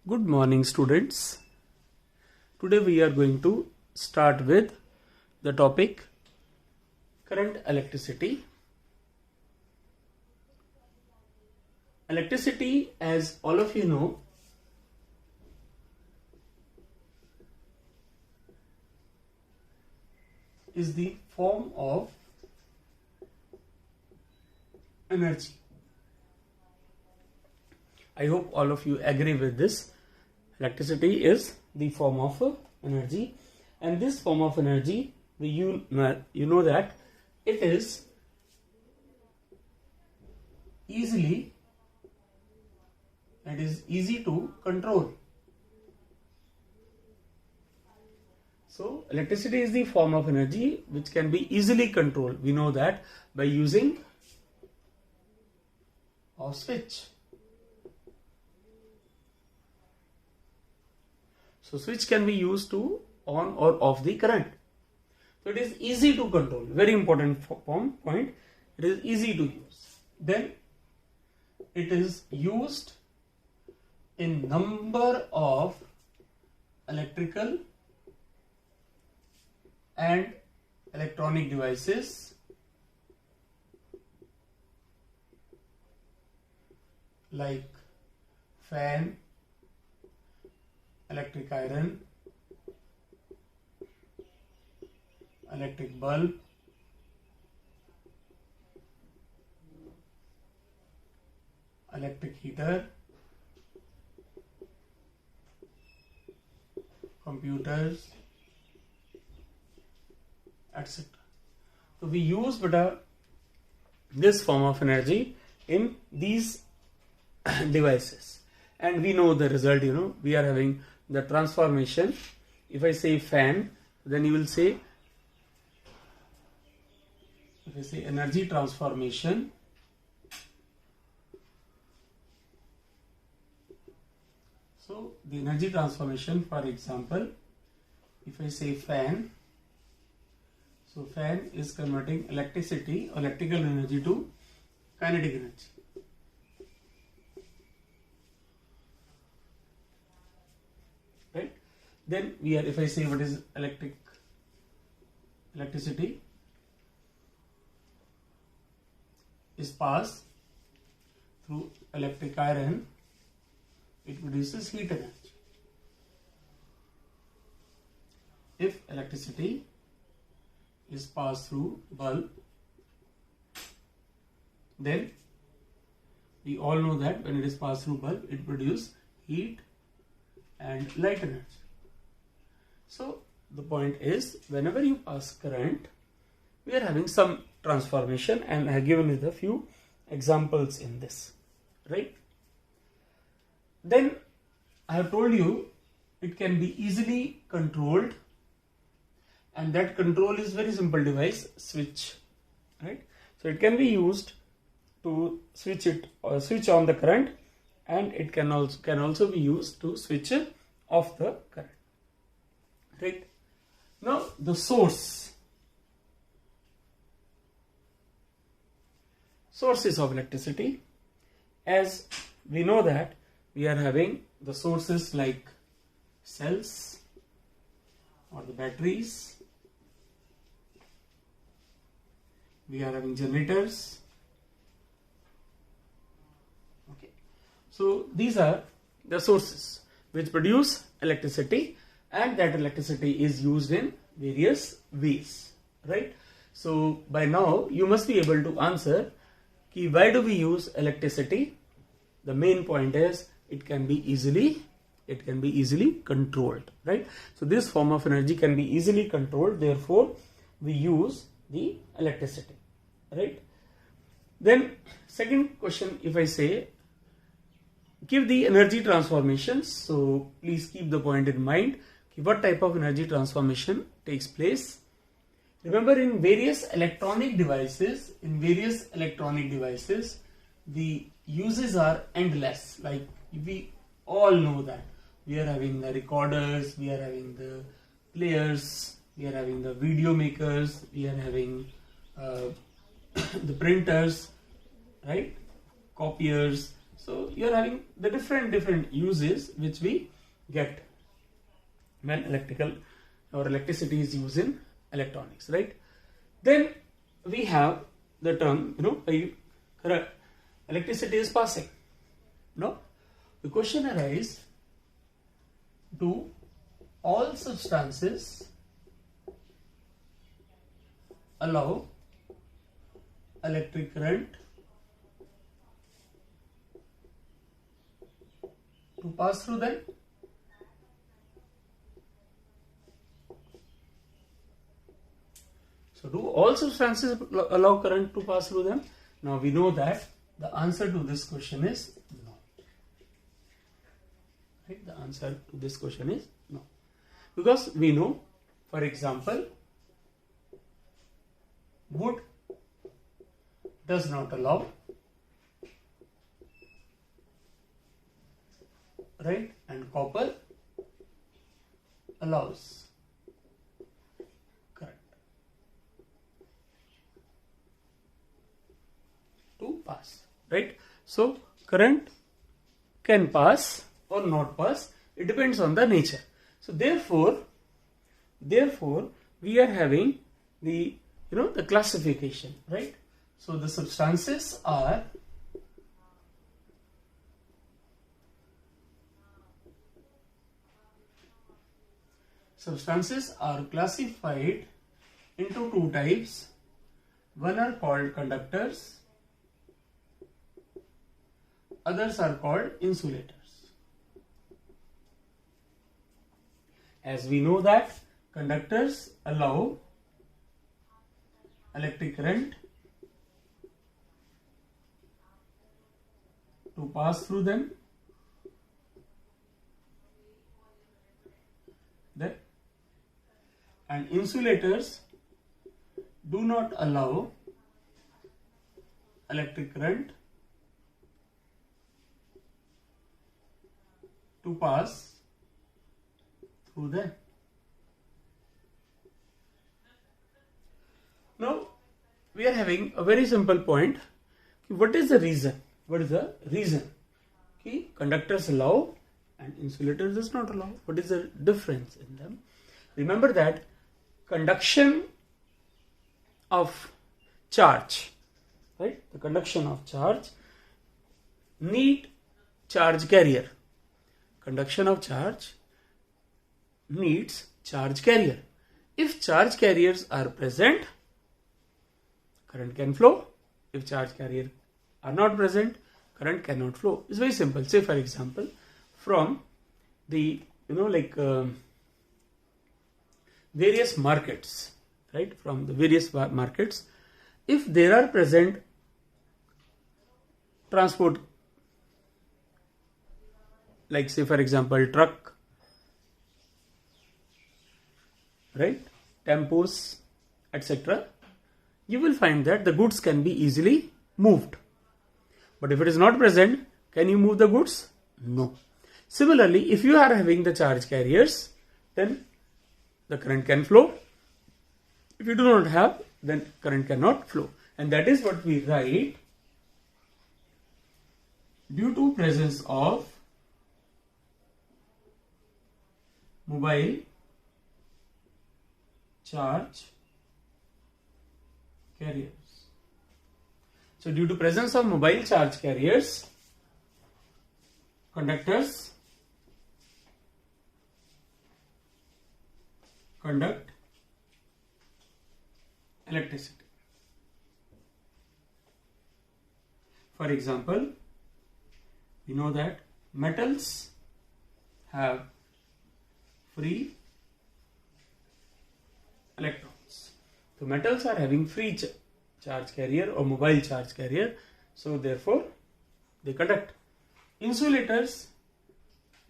Good morning, students. Today we are going to start with the topic current electricity. Electricity, as all of you know, is the form of energy. I hope all of you agree with this. Electricity is the form of energy, and this form of energy, you know that it is easy to control. So electricity is the form of energy which can be easily controlled. We know that by using a switch. So switch can be used to on or off the current. So it is easy to control. Very important point. It is easy to use. Then it is used in number of electrical and electronic devices like fan, electric iron, electric bulb, electric heater, computers, etc. So we use this form of energy in these devices, and we know the result. We are having the transformation. If I say fan, then you will say, if I say energy transformation, so the energy transformation, for example, if I say fan, so fan is converting electrical energy to kinetic energy. Right? Then if I say what is electricity is passed through electric iron, it produces heat energy. If electricity is passed through bulb, then we all know that when it is passed through bulb, it produces heat and light energy. So the point is, whenever you pass current, we are having some transformation, and I have given you a few examples in this, right? Then I have told you it can be easily controlled, and that control is very simple device, switch, right? So it can be used to switch on the current, and it can also be used to switch off the current, right? Now the sources of electricity, as we know that we are having the sources like cells or the batteries, we are having generators. Okay, so these are the sources which produce electricity, and that electricity is used in various ways, right? So by now you must be able to answer why do we use electricity. The main point is it can be easily controlled, right? So this form of energy can be easily controlled, therefore we use the electricity, right? Then second question, if I say give the energy transformations, so please keep the point in mind, what type of energy transformation takes place. Remember, in various electronic devices, the uses are endless. Like we all know that we are having the recorders, we are having the players, we are having the video makers, we are having the printers, right? Copiers. So you are having the different uses which we get when electrical or electricity is used in electronics, right? Then we have the term, electricity is passing. No, the question arises: do all substances allow electric current to pass through them? So do all substances allow current to pass through them? Now we know that the answer to this question is no. Right? The answer to this question is no. Because we know, for example, wood does not allow, right? And copper allows current to pass, right? So current can pass or not pass, it depends on the nature. So therefore we are having the the classification, right? So the substances are classified into two types. One are called conductors, others are called insulators. As we know that conductors allow electric current to pass through them. And insulators do not allow electric current to pass through them. Now we are having a very simple point. What is the reason? What is the reason? Conductors allow and insulators does not allow. What is the difference in them? Remember that conduction of charge, right? The conduction of charge need charge carrier. Conduction of charge needs charge carrier. If charge carriers are present, current can flow. If charge carrier are not present, current cannot flow. It's very simple. Say for example, from the various markets, right? From the various markets, if there are present transport, like say for example truck, right, tempos, etc., you will find that the goods can be easily moved. But if it is not present, can you move the goods? No. Similarly, if you are having the charge carriers, then the current can flow. If you do not have, then current cannot flow. And that is what we write: due to presence of mobile charge carriers. So due to presence of mobile charge carriers, conductors conduct electricity. For example, we know that metals have free electrons. So metals are having free charge carrier or mobile charge carrier, so therefore they conduct. Insulators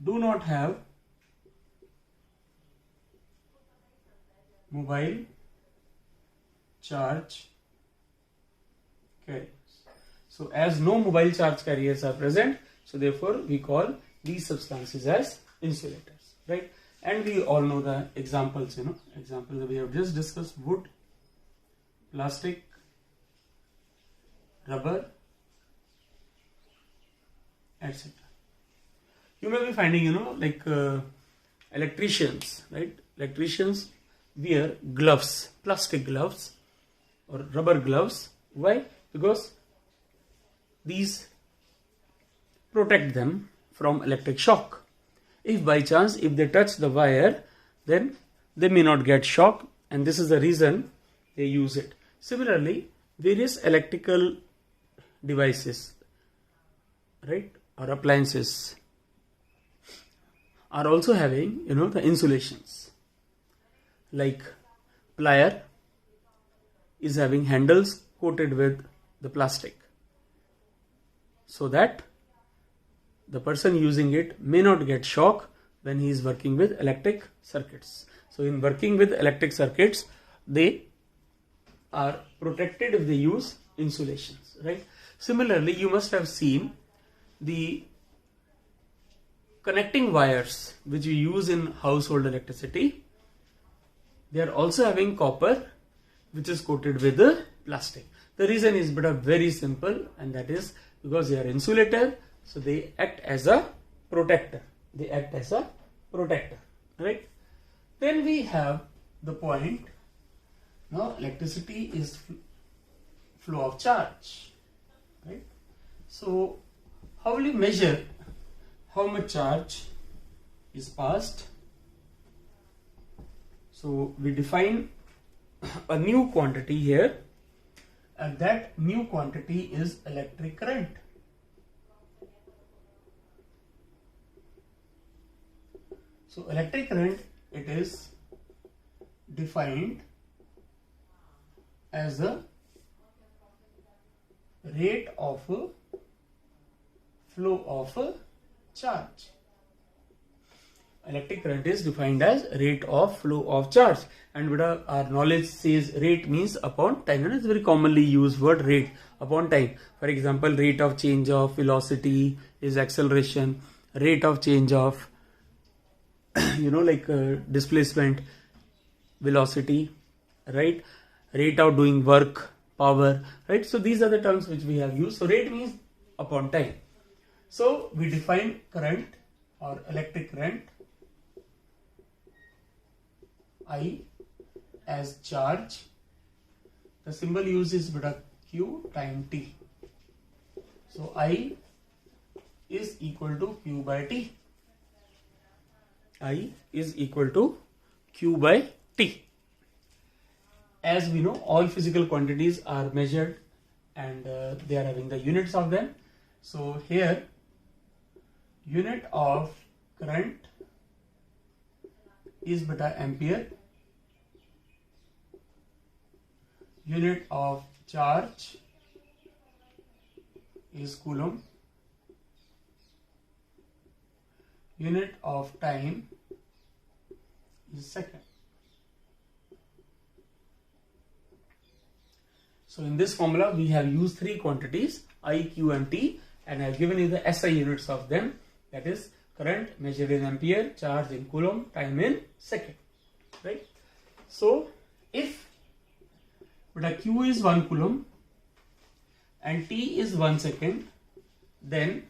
do not have mobile charge carriers. So as no mobile charge carriers are present, so therefore we call these substances as insulators, right? And we all know the examples, examples that we have just discussed: wood, plastic, rubber, etc. You may be finding, like electricians, right? Electricians wear gloves, plastic gloves or rubber gloves. Why? Because these protect them from electric shock. If by chance, if they touch the wire, then they may not get shock, and this is the reason they use it. Similarly, various electrical devices, right, or appliances are also having, the insulations. Like plier is having handles coated with the plastic, so that the person using it may not get shock when he is working with electric circuits. So in working with electric circuits, they are protected if they use insulations, right? Similarly, you must have seen the connecting wires which we use in household electricity. They are also having copper which is coated with the plastic. The reason is very simple, and that is because they are insulator, so they act as a protector. Right? Then we have the point. Now electricity is flow of charge, right? So how will you measure how much charge is passed? So we define a new quantity here, and that new quantity is electric current. So electric current, it is defined as the rate of flow of charge. Electric current is defined as rate of flow of charge, and our knowledge says rate means upon time, and it's very commonly used word rate, upon time. For example, rate of change of velocity is acceleration, rate of change of displacement, velocity, right? Rate of doing work, power, right? So these are the terms which we have used. So rate means upon time. So we define current or electric current, I, as charge. The symbol used is Q time T. So I is equal to Q by T. I is equal to Q by T. As we know, all physical quantities are measured, and they are having the units of them. So here, unit of current is ampere, unit of charge is coulomb, unit of time is second. So in this formula we have used three quantities, I, Q and T, and I have given you the SI units of them, that is current measured in ampere, charge in coulomb, time in second, right? So if Q is 1 coulomb and T is 1 second, then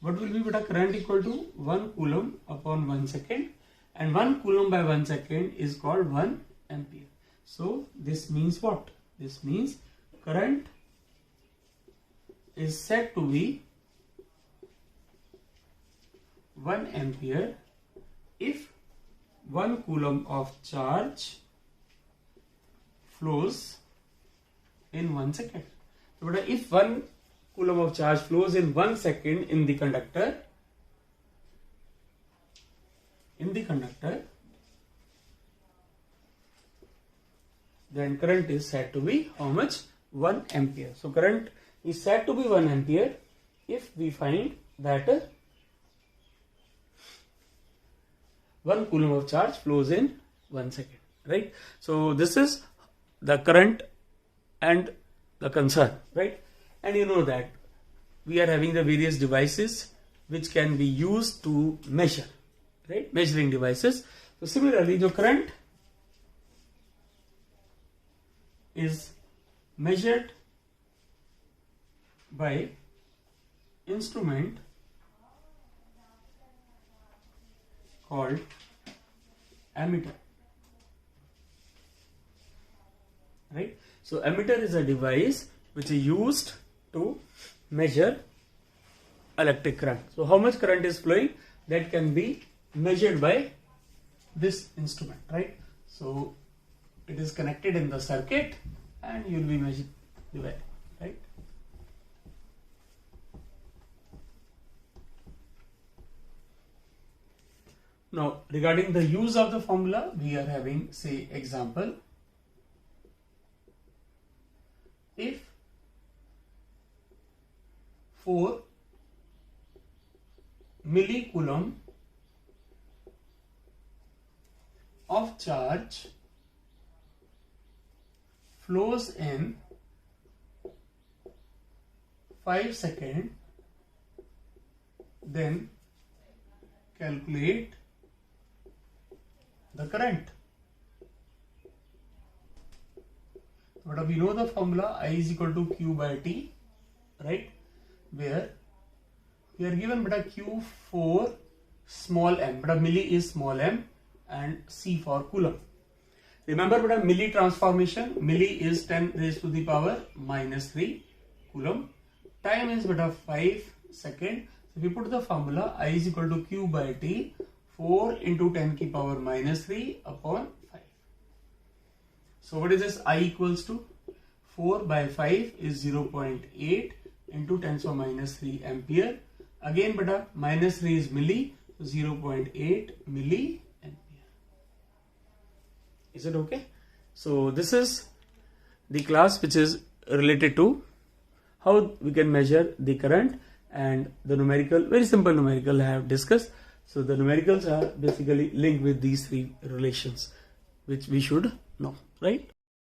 what will be current equal to 1 coulomb upon 1 second, and 1 coulomb by 1 second is called 1 ampere. So this means what? This means current is said to be 1 ampere if 1 coulomb of charge flows in 1 second. So if 1 coulomb of charge flows in 1 second in the conductor, then current is said to be how much? 1 ampere. So current is said to be 1 ampere if we find that 1 coulomb of charge flows in 1 second, right? So this is the current and the concern, right? And you know that we are having the various devices which can be used to measure, right? Measuring devices. So similarly, the current is measured by instrument called ammeter. Right? So ammeter is a device which is used to measure electric current. So how much current is flowing, that can be measured by this instrument, right? So it is connected in the circuit and you will be measuring the value, right? Now regarding the use of the formula, we are having, say, example. If 4 millicoulomb of charge flows in 5 seconds, then calculate the current. But we know the formula I is equal to Q by T, right? Where we are given beta Q for small m, beta milli is small m and C for coulomb. Remember beta milli transformation, milli is 10 raised to the power minus 3 coulomb. Time is beta 5 seconds. So we put the formula I is equal to Q by T, 4 into 10 ki power minus 3 upon 5. So what is this? I equals to 4 by 5 is 0.8 into 10 to minus 3 ampere. Again beta minus 3 is milli, so 0.8 milli ampere. Is it okay? So this is the class which is related to how we can measure the current, and the numerical, very simple numerical I have discussed. So the numericals are basically linked with these three relations which we should know, right?